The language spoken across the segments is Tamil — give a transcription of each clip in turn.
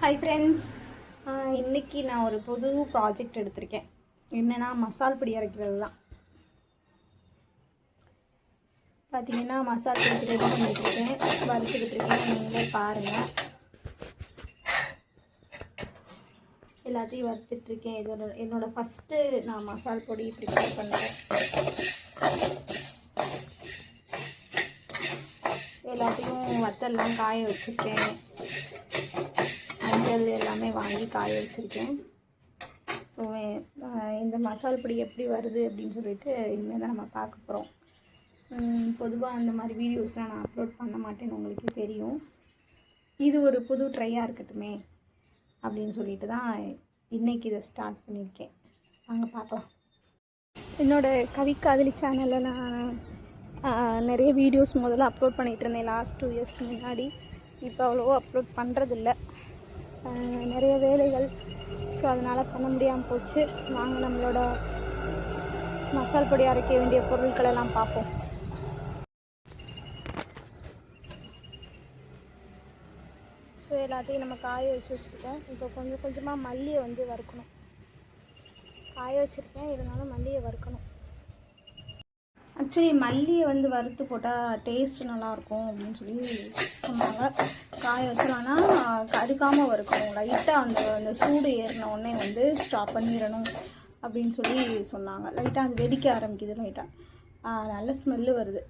ஹாய் ஃப்ரெண்ட்ஸ், இன்றைக்கி நான் ஒரு புது ப்ராஜெக்ட் எடுத்திருக்கேன். என்னென்னா மசால் பொடி அரைக்கிறது தான். பார்த்திங்கன்னா மசால் பொடி ரெடி பண்ணிட்டுருக்கேன், வறுத்துக்கிட்டுருக்கேன். நீங்களே பாருங்கள், எல்லாத்தையும் வறுத்துட்ருக்கேன். என்னோடய ஃபஸ்ட்டு நான் மசால் பொடி ப்ரிப்பேர் பண்ணுறேன். எல்லாத்தையும் வத்தல்லாம் காய வச்சுருக்கேன். மஞ்சள் எல்லாமே வாங்கி காய வச்சுருக்கேன். ஸோ இந்த மசால் பொடி எப்படி வருது அப்படின்னு சொல்லிட்டு இனிமேல் தான் நம்ம பார்க்க போகிறோம். பொதுவாக அந்த மாதிரி வீடியோஸ்லாம் நான் அப்லோட் பண்ண மாட்டேன்னு உங்களுக்கு தெரியும். இது ஒரு புது ட்ரையாக இருக்கட்டுமே அப்படின்னு சொல்லிட்டு தான் இன்றைக்கி இதை ஸ்டார்ட் பண்ணியிருக்கேன். வாங்க பார்க்கலாம். என்னோடய கவிக்காதலி சேனலில் நான் நிறைய வீடியோஸ் முதல்ல அப்லோட் பண்ணிகிட்டு இருந்தேன் லாஸ்ட் 2 இயர்ஸ்க்கு முன்னாடி. இப்போ அவ்வளோவா அப்லோட் பண்ணுறதில்ல, நிறைய வேலைகள். ஸோ அதனால் பண்ண முடியாமல் போச்சு. வாங்க நம்மளோட மசால் பொடி அரைக்க வேண்டிய பொருட்களெல்லாம் பார்ப்போம். ஸோ எல்லாத்தையும் நம்ம காய வச்சுருக்கோம். இப்போ கொஞ்சம் கொஞ்சமாக மல்லியை வறுக்கணும். காய வச்சுருக்கேன், இருந்தாலும் மல்லியை வறுக்கணும். ஆக்சுவலி மல்லியை வறுத்து போட்டால் டேஸ்ட்டு நல்லாயிருக்கும் அப்படின்னு சொல்லி சொன்னாங்க. காய வச்சிடலான்னா கருக்காமல் வறுக்கணும். லைட்டாக அந்த சூடு ஏறின உடனே ஸ்டாப் பண்ணிடணும் அப்படின்னு சொல்லி சொன்னாங்க. லைட்டாக அது வெடிக்க ஆரம்பிக்குது. லைட்டாக நல்ல ஸ்மெல்லு வருது.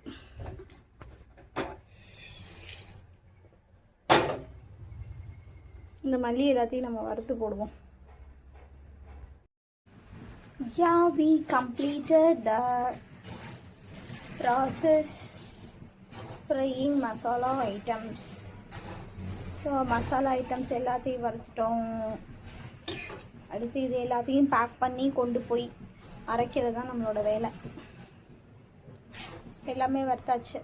இந்த மல்லி எல்லாத்தையும் நம்ம வறுத்து போடுவோம். Yeah, we completed the process frying masala items. So masala items எல்லாத்தையும் வறுத்துட்டோம். அடுத்து இது எல்லாத்தையும் பேக் பண்ணி கொண்டு போய் அரைக்கிறது தான் நம்மளோட வேலை. எல்லாமே வறுத்தாச்சு.